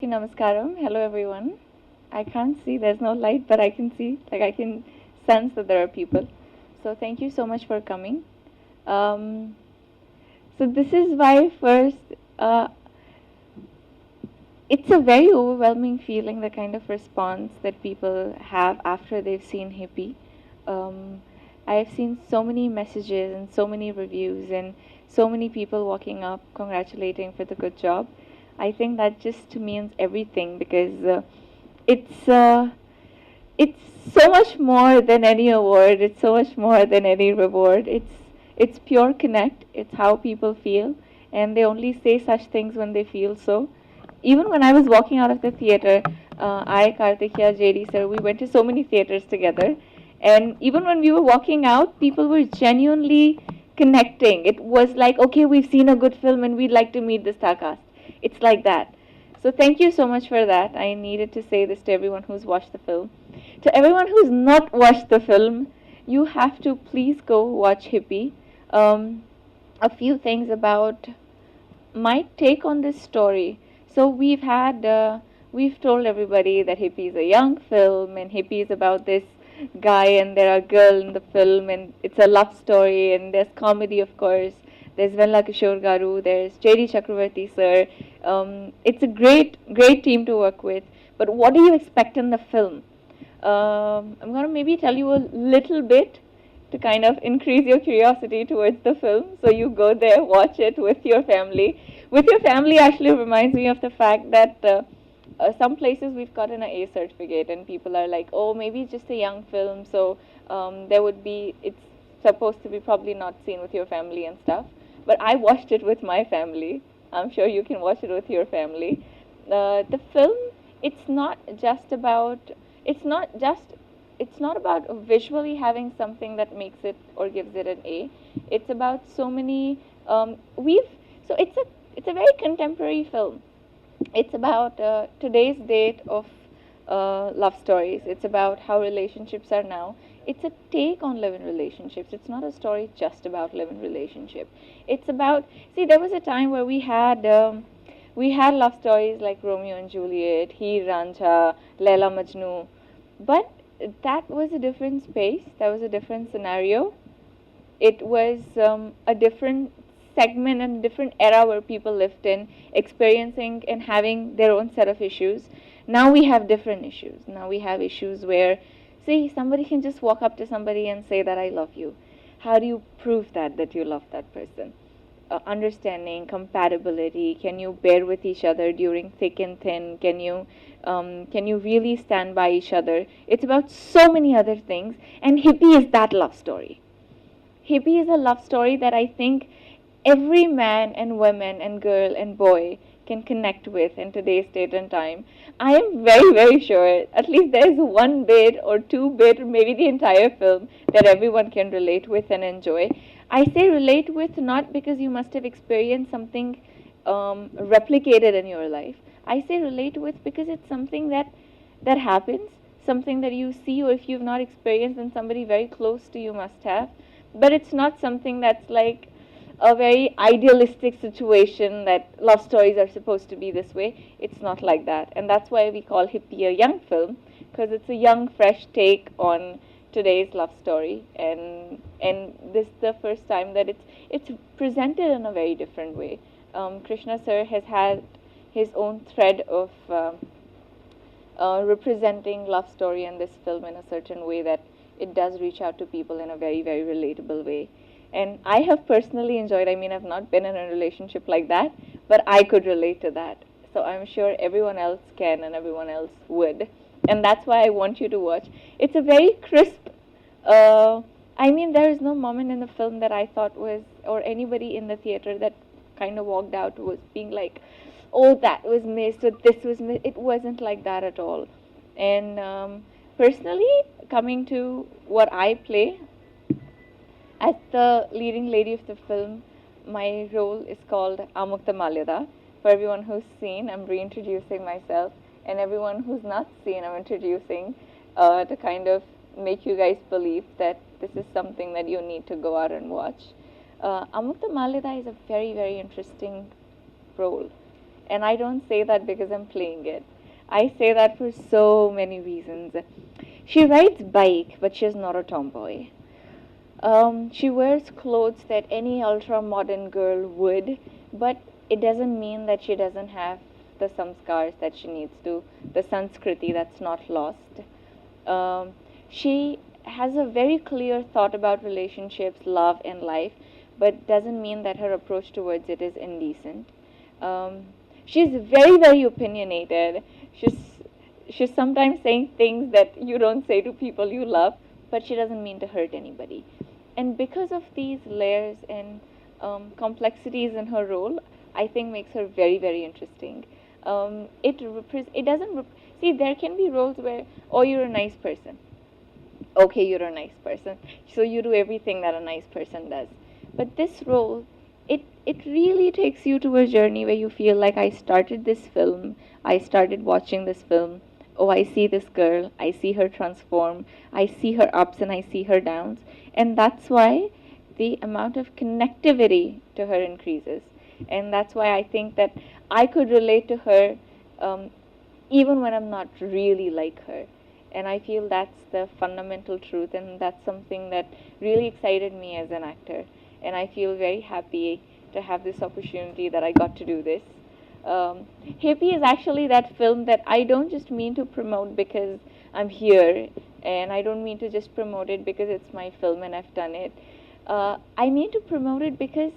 Namaskaram. Hello, everyone. I can't see, there's no light, but I can see, like, I can sense that there are people. So, thank you so much for coming. Um, so, this is why, first, uh, it's a very overwhelming feeling, the kind of response that people have after they've seen Hippie. Um, I've seen so many messages and so many reviews and so many people walking up congratulating for the good job. I think that just means everything because it's uh, it's so much more than any award. It's so much more than any reward. It's pure connect. It's how people feel, and they only say such things when they feel so. Even when I was walking out of the theater, I, Karthikeya, JD sir, we went to so many theaters together, and even when we were walking out, people were genuinely connecting. It was like, okay, we've seen a good film and we'd like to meet the star cast. It's like that. So thank you so much for that. I needed to say this to everyone who's watched the film. To everyone who's not watched the film, you have to please go watch Hippie. Um, a few things about my take on this story. So we've told everybody that Hippie is a young film and Hippie is about this guy and there are girl in the film and it's a love story and there's comedy, of course. There's Venla Kishore Garu, there's JD Chakravarthy sir. It's a great team to work with. But what do you expect in the film? I'm going to maybe tell you a little bit to kind of increase your curiosity towards the film. So you go there, watch it with your family. With your family actually reminds me of the fact that some places we've gotten an A certificate and people are like, oh, maybe it's just a young film, so it's supposed to be probably not seen with your family and stuff. But I watched it with my family. I'm sure you can watch it with your family. The film, it's not just about, it's not just it's not about visually having something that makes it or gives it an A. It's about so many. We've so it's a very contemporary film. It's about today's date of love stories. It's about how relationships are now. It's a take on live-in relationships. It's not a story just about live-in relationship. It's about there was a time where we had love stories like Romeo and Juliet, Heer Ranjha, Laila Majnu, but that was a different space. That was a different scenario. It was a different segment and different era where people lived in, experiencing and having their own set of issues. Now we have different issues. Now we have issues where, see, somebody can just walk up to somebody and say that I love you. How do you prove that you love that person? Understanding, compatibility. Can you bear with each other during thick and thin? Can you really stand by each other? It's about so many other things, and Hippie is that love story. Hippie is a love story that I think every man and woman and girl and boy can connect with in today's date and time. I am very sure at least there's one bit or two bit or maybe the entire film that everyone can relate with and enjoy. I say relate with not because you must have experienced something replicated in your life. I say relate with because it's something that happens, something that you see, or if you've not experienced, then somebody very close to you must have. But it's not something that's like a very idealistic situation that love stories are supposed to be this way. It's not like that, and that's why we call Hippie a young film, because it's a young, fresh take on today's love story, and this is the first time that it's presented in a very different way. Krishna sir has had his own thread of representing love story in this film in a certain way that it does reach out to people in a very relatable way. And I have personally enjoyed, I mean, I've not been in a relationship like that, but I could relate to that. So I'm sure everyone else can and everyone else would. And that's why I want you to watch. It's a very crisp, I mean, there is no moment in the film that I thought was, or anybody in the theater that kind of walked out was being like, oh, that was missed, or this was missed. It wasn't like that at all. And personally, coming to what I play, as the leading lady of the film, my role is called Amukta Malyada. For everyone who's seen, I'm reintroducing myself, and everyone who's not seen, I'm introducing to kind of make you guys believe that this is something that you need to go out and watch. Amukta Malyada is a very interesting role. And I don't say that because I'm playing it. I say that for so many reasons. She rides bike, but she's not a tomboy. She wears clothes that any ultra modern girl would, but it doesn't mean that she doesn't have the samskars that she needs to, the sanskriti that's not lost. She has a very clear thought about relationships, love, and life, but doesn't mean that her approach towards it is indecent. Um, she's very, very opinionated. She's she's sometimes saying things that you don't say to people you love, but she doesn't mean to hurt anybody. And because of these layers and complexities in her role, I think makes her very, very interesting. It doesn't see, there can be roles where, oh, you're a nice person, okay, you're a nice person, so you do everything that a nice person does. But this role, it really takes you to a journey where you feel like, I started watching this film, oh, I see this girl, I see her transform, I see her ups and I see her downs. And that's why the amount of connectivity to her increases. And that's why I think that I could relate to her, um, even when I'm not really like her. And I feel that's the fundamental truth, and that's something that really excited me as an actor. And I feel very happy to have this opportunity that I got to do this. Hippie is actually that film that I don't just mean to promote because I'm here, and I don't mean to just promote it because it's my film and I've done it. I mean to promote it because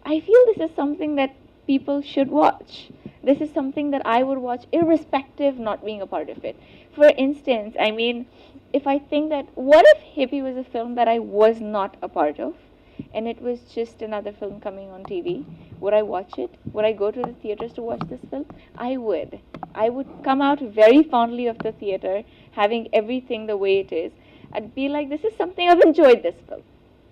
I feel this is something that people should watch. This is something that I would watch irrespective not being a part of it. For instance, I mean, if I think that, what if Hippie was a film that I was not a part of, and it was just another film coming on TV, would I watch it? Would I go to the theaters to watch this film? I would. I would come out very fondly of the theater, having everything the way it is. I'd be like, this is something I've enjoyed this film.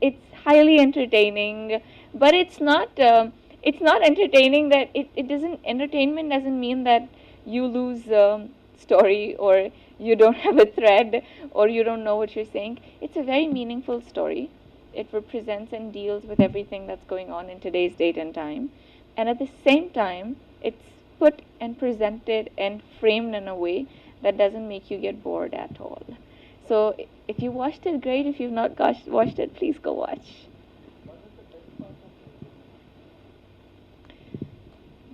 It's highly entertaining, but it's not entertaining that it doesn't, entertainment doesn't mean that you lose story, or you don't have a thread, or you don't know what you're saying. It's a very meaningful story. It represents and deals with everything that's going on in today's date and time. And at the same time, it's put and presented and framed in a way that doesn't make you get bored at all. So if you watched it, great. If you've not watched it, please go watch.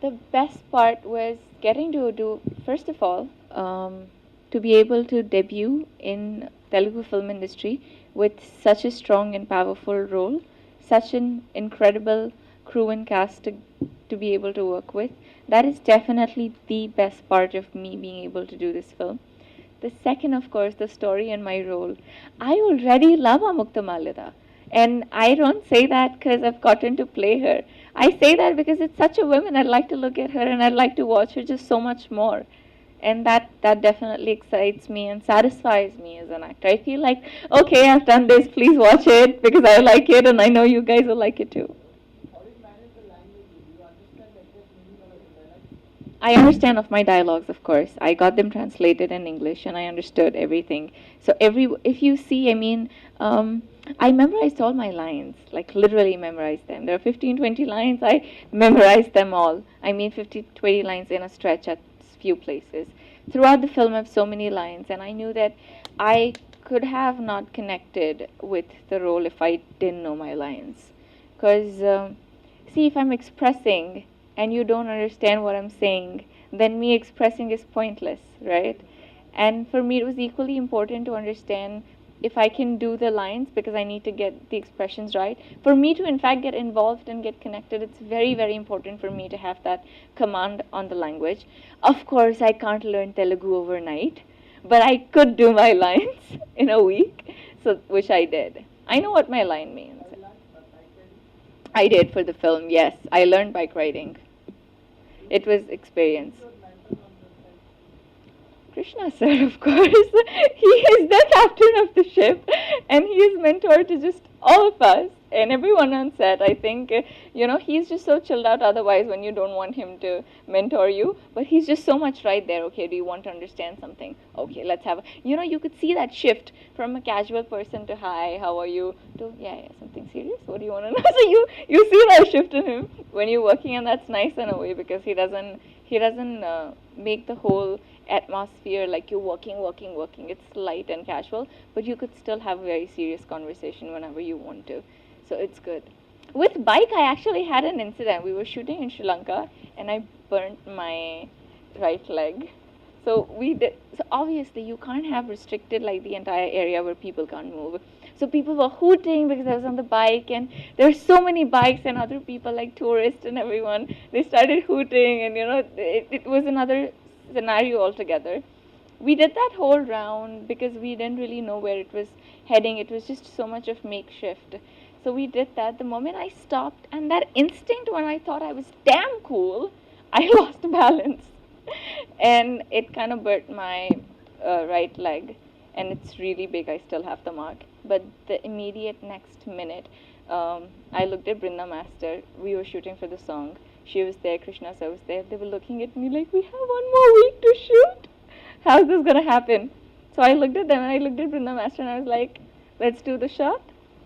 The best part was getting to do, first of all, to be able to debut in Telugu film industry with such a strong and powerful role, such an incredible crew and cast to be able to work with. That is definitely the best part of me being able to do this film. The second, of course, the story and my role. I already love Amukta Malida. And I don't say that because I've gotten to play her. I say that because it's such a woman. I'd like to look at her and I'd like to watch her just so much more. And that definitely excites me and satisfies me as an actor. I feel like, okay, I've done this, please watch it because I like it and I know you guys will like it too. I understand of my dialogues, of course. I got them translated in English, and I understood everything. So if you see, I mean, I memorized all my lines, like literally memorized them. There are 15, 20 lines. I memorized them all. I mean, 50, 20 lines in a stretch at few places. Throughout the film, I have so many lines, and I knew that I could have not connected with the role if I didn't know my lines. Because, see, if I'm expressing and you don't understand what I'm saying, then me expressing is pointless, right? And for me, it was equally important to understand if I can do the lines because I need to get the expressions right. For me to, in fact, get involved and get connected, it's very, very important for me to have that command on the language. Of course, I can't learn Telugu overnight, but I could do my lines in a week, so which I did. I know what my line means. I did for the film, yes. I learned bike riding. It was experience. Krishna sir, of course. He is the captain of the ship and he is mentor to just all of us. and everyone on set. I think, he's just so chilled out otherwise when you don't want him to mentor you. But he's just so much right there. Okay, do you want to understand something? Okay, let's have you could see that shift from a casual person to hi, how are you, to yeah, something serious. What do you want to know? So you see that shift in him when you're working, and that's nice in a way because he doesn't make the whole atmosphere like you're working. It's light and casual, but you could still have a very serious conversation whenever you want to. So it's good. With bike, I actually had an incident. We were shooting in Sri Lanka, and I burnt my right leg. So we did. So obviously, you can't have restricted like the entire area where people can't move. So people were hooting because I was on the bike, and there were so many bikes and other people like tourists and everyone. They started hooting, and it was another scenario altogether. We did that whole round because we didn't really know where it was heading. It was just so much of makeshift. So we did that. The moment I stopped, and that instinct when I thought I was damn cool, I lost balance. And it kind of burnt my right leg. And it's really big. I still have the mark. But the immediate next minute, I looked at Brinda Master. We were shooting for the song. She was there, Krishna sir was there. They were looking at me like, we have one more week to shoot. How's this going to happen? So I looked at them and I looked at Brinda Master and I was like, let's do the shot.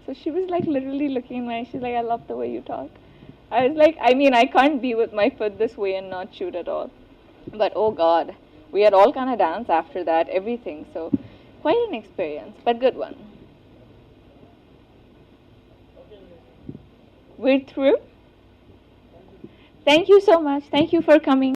So she was like literally looking at me. She's like, I love the way you talk. I was like, I can't be with my foot this way and not shoot at all. But oh God, we had all kind of dance after that, everything. So quite an experience, but good one. We're through. Thank you so much. Thank you for coming.